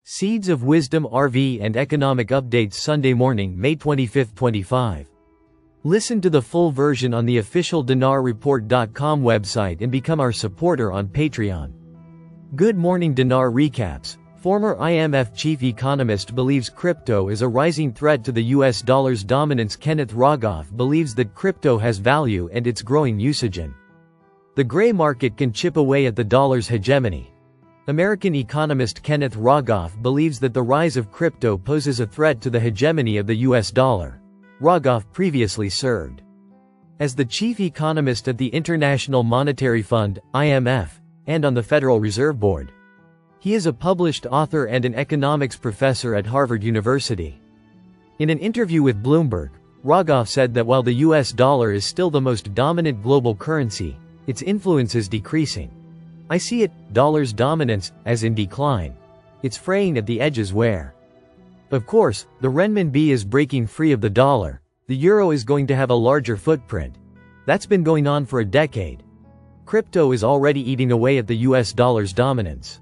Seeds of Wisdom RV and Economic Updates Sunday morning, May 25, 25. Listen to the full version on the official dinarreport.com website and become our supporter on Patreon. Good morning. Dinar recaps. Former IMF chief economist believes crypto is a rising threat to the US dollar's dominance. Kenneth Rogoff believes that crypto has value and its growing usage in the gray market can chip away at the dollar's hegemony. American economist Kenneth Rogoff believes that the rise of crypto poses a threat to the hegemony of the US dollar. Rogoff previously served as the chief economist at the International Monetary Fund, IMF, and on the Federal Reserve Board. He is a published author and an economics professor at Harvard University. In an interview with Bloomberg, Rogoff said that while the US dollar is still the most dominant global currency, its influence is decreasing. I see it, dollar's dominance, as in decline. It's fraying at the edges where, of course, the renminbi is breaking free of the dollar. The euro is going to have a larger footprint. That's been going on for a decade. Crypto is already eating away at the US dollar's dominance.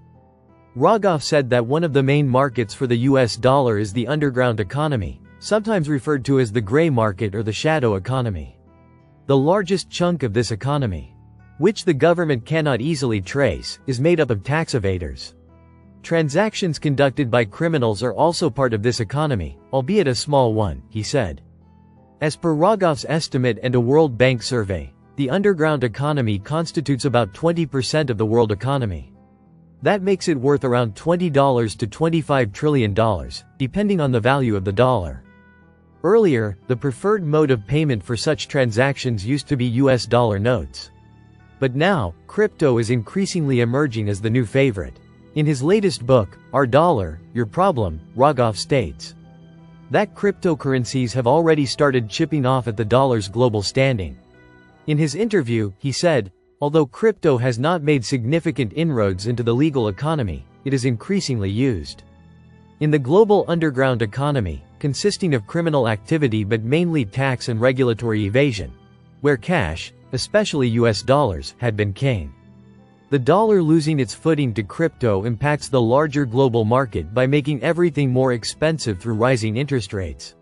Rogoff said that one of the main markets for the US dollar is the underground economy, sometimes referred to as the gray market or the shadow economy. The largest chunk of this economy, which the government cannot easily trace, is made up of tax evaders. Transactions conducted by criminals are also part of this economy, albeit a small one, he said. As per Rogoff's estimate and a World Bank survey, the underground economy constitutes about 20% of the world economy. That makes it worth around $20 to $25 trillion, depending on the value of the dollar. Earlier, the preferred mode of payment for such transactions used to be US dollar notes. But now, crypto is increasingly emerging as the new favorite. In his latest book, Our Dollar, Your Problem, Rogoff states that cryptocurrencies have already started chipping off at the dollar's global standing. In his interview, he said, although crypto has not made significant inroads into the legal economy, it is increasingly used in the global underground economy, consisting of criminal activity but mainly tax and regulatory evasion, where cash, especially US dollars, had been king. The dollar losing its footing to crypto impacts the larger global market by making everything more expensive through rising interest rates.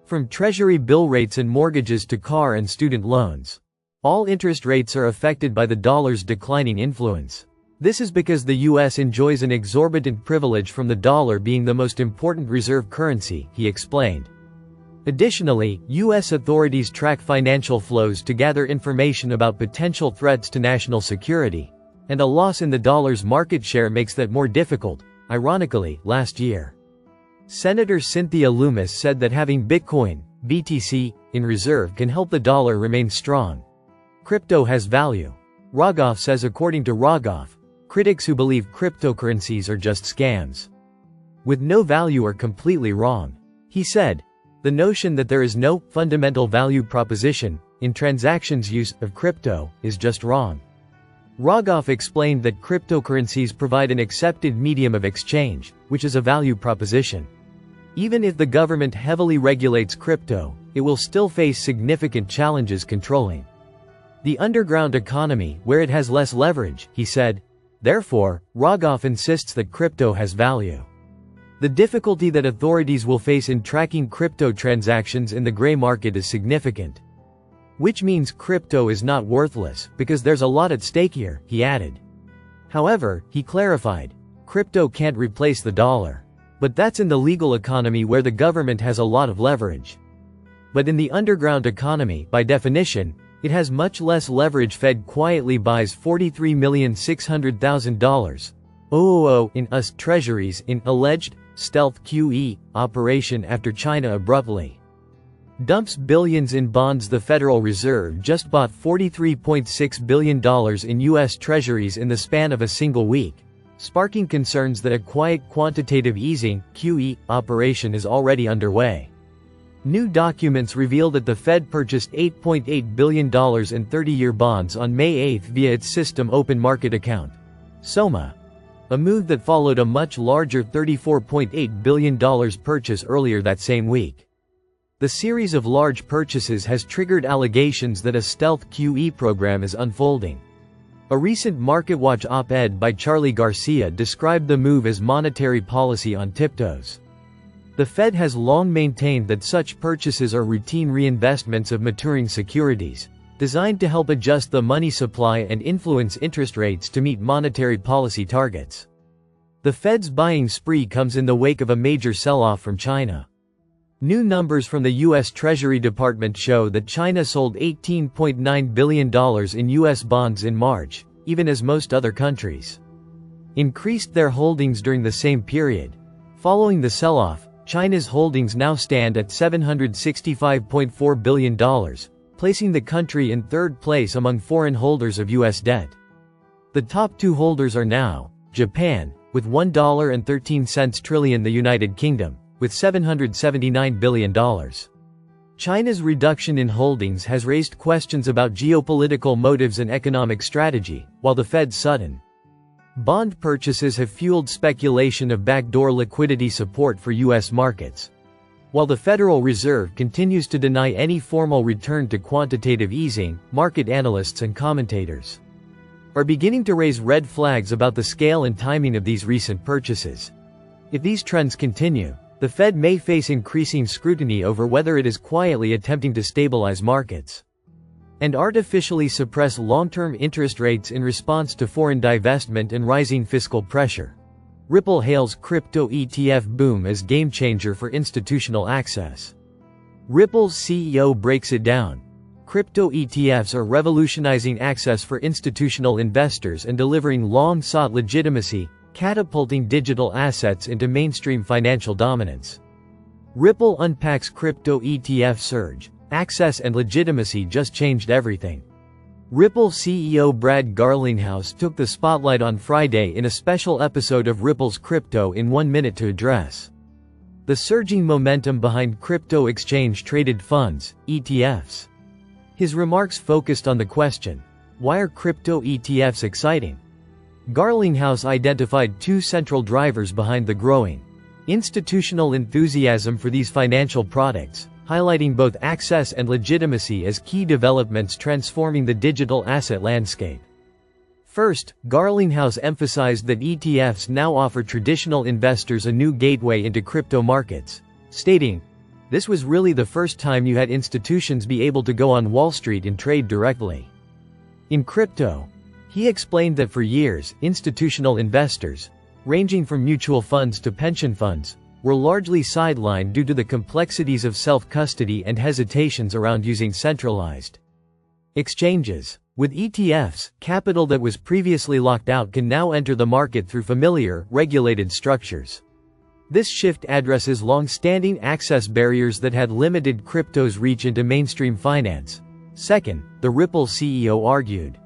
From treasury bill rates and mortgages to car and student loans, all interest rates are affected by the dollar's declining influence. This is because the US enjoys an exorbitant privilege from the dollar being the most important reserve currency, he explained. Additionally, U.S. authorities track financial flows to gather information about potential threats to national security, and a loss in the dollar's market share makes that more difficult. Ironically, last year, Senator Cynthia Lummis said that having Bitcoin, BTC, in reserve can help the dollar remain strong. Crypto has value. Rogoff says. According to Rogoff, critics who believe cryptocurrencies are just scams with no value are completely wrong. He said, the notion that there is no fundamental value proposition in transactions use of crypto is just wrong. Rogoff explained that cryptocurrencies provide an accepted medium of exchange, which is a value proposition. Even if the government heavily regulates crypto, it will still face significant challenges controlling the underground economy, where it has less leverage, he said. Therefore, Rogoff insists that crypto has value. The difficulty that authorities will face in tracking crypto transactions in the gray market is significant. Which means crypto is not worthless, because there's a lot at stake here, he added. However, he clarified, crypto can't replace the dollar. But that's in the legal economy where the government has a lot of leverage. But in the underground economy, by definition, it has much less leverage. Fed quietly buys $43,600,000 in US treasuries in alleged stealth QE operation after China abruptly dumps billions in bonds. The Federal Reserve just bought $43.6 billion in US treasuries in the span of a single week, sparking concerns that a quiet quantitative easing QE operation is already underway. New documents reveal that the Fed purchased $8.8 billion in 30-year bonds on May 8 via its system open market account, SOMA. A move that followed a much larger $34.8 billion purchase earlier that same week. The series of large purchases has triggered allegations that a stealth QE program is unfolding. A recent MarketWatch op-ed by Charlie Garcia described the move as monetary policy on tiptoes. The Fed has long maintained that such purchases are routine reinvestments of maturing securities, designed to help adjust the money supply and influence interest rates to meet monetary policy targets. The Fed's buying spree comes in the wake of a major sell-off from China. New numbers from the U.S. Treasury Department show that China sold $18.9 billion in U.S. bonds in March, even as most other countries increased their holdings during the same period. Following the sell-off, China's holdings now stand at $765.4 billion, placing the country in third place among foreign holders of U.S. debt. The top two holders are now Japan, with $1.13 trillion, the United Kingdom, with $779 billion. China's reduction in holdings has raised questions about geopolitical motives and economic strategy, while the Fed's sudden bond purchases have fueled speculation of backdoor liquidity support for U.S. markets. While the Federal Reserve continues to deny any formal return to quantitative easing, market analysts and commentators are beginning to raise red flags about the scale and timing of these recent purchases. If these trends continue, the Fed may face increasing scrutiny over whether it is quietly attempting to stabilize markets and artificially suppress long-term interest rates in response to foreign divestment and rising fiscal pressure. Ripple hails crypto ETF boom as game-changer for institutional access. Ripple's CEO breaks it down. Crypto ETFs are revolutionizing access for institutional investors and delivering long-sought legitimacy, catapulting digital assets into mainstream financial dominance. Ripple unpacks crypto ETF surge. Access and legitimacy just changed everything. Ripple CEO Brad Garlinghouse took the spotlight on Friday in a special episode of Ripple's Crypto in 1 Minute to address the surging momentum behind crypto exchange-traded funds, ETFs. His remarks focused on the question, why are crypto ETFs exciting? Garlinghouse identified two central drivers behind the growing institutional enthusiasm for these financial products, highlighting both access and legitimacy as key developments transforming the digital asset landscape. First, Garlinghouse emphasized that ETFs now offer traditional investors a new gateway into crypto markets, stating, "This was really the first time you had institutions be able to go on Wall Street and trade directly in crypto." He explained that for years, institutional investors, ranging from mutual funds to pension funds, were largely sidelined due to the complexities of self-custody and hesitations around using centralized exchanges. With ETFs, capital that was previously locked out can now enter the market through familiar, regulated structures. This shift addresses long-standing access barriers that had limited crypto's reach into mainstream finance. Second, the Ripple CEO argued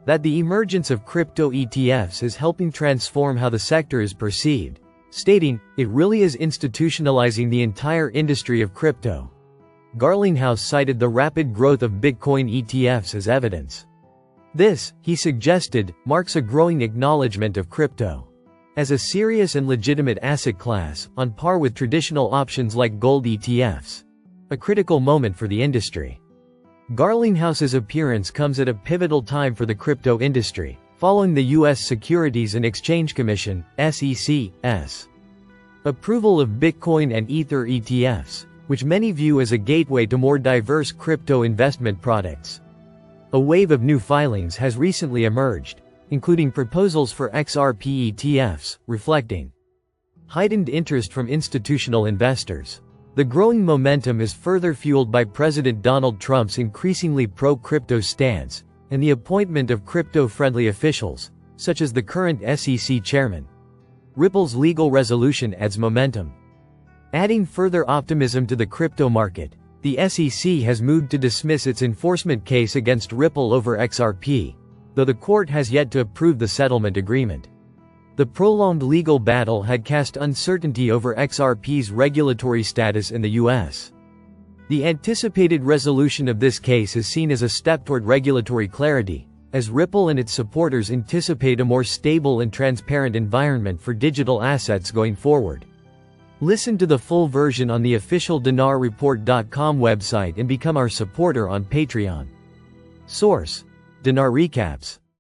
that the emergence of crypto ETFs is helping transform how the sector is perceived, stating, "It really is institutionalizing the entire industry of crypto." Garlinghouse cited the rapid growth of Bitcoin ETFs as evidence. This, he suggested, marks a growing acknowledgement of crypto as a serious and legitimate asset class, on par with traditional options like gold ETFs. A critical moment for the industry. Garlinghouse's appearance comes at a pivotal time for the crypto industry, following the U.S. Securities and Exchange Commission (SEC's) approval of Bitcoin and Ether ETFs, which many view as a gateway to more diverse crypto investment products. A wave of new filings has recently emerged, including proposals for XRP ETFs, reflecting heightened interest from institutional investors. The growing momentum is further fueled by President Donald Trump's increasingly pro-crypto stance, and the appointment of crypto-friendly officials, such as the current SEC chairman. Ripple's legal resolution adds momentum. Adding further optimism to the crypto market, the SEC has moved to dismiss its enforcement case against Ripple over XRP, though the court has yet to approve the settlement agreement. The prolonged legal battle had cast uncertainty over XRP's regulatory status in the U.S. The anticipated resolution of this case is seen as a step toward regulatory clarity, as Ripple and its supporters anticipate a more stable and transparent environment for digital assets going forward. Listen to the full version on the official dinarreport.com website and become our supporter on Patreon. Source: Dinar Recaps.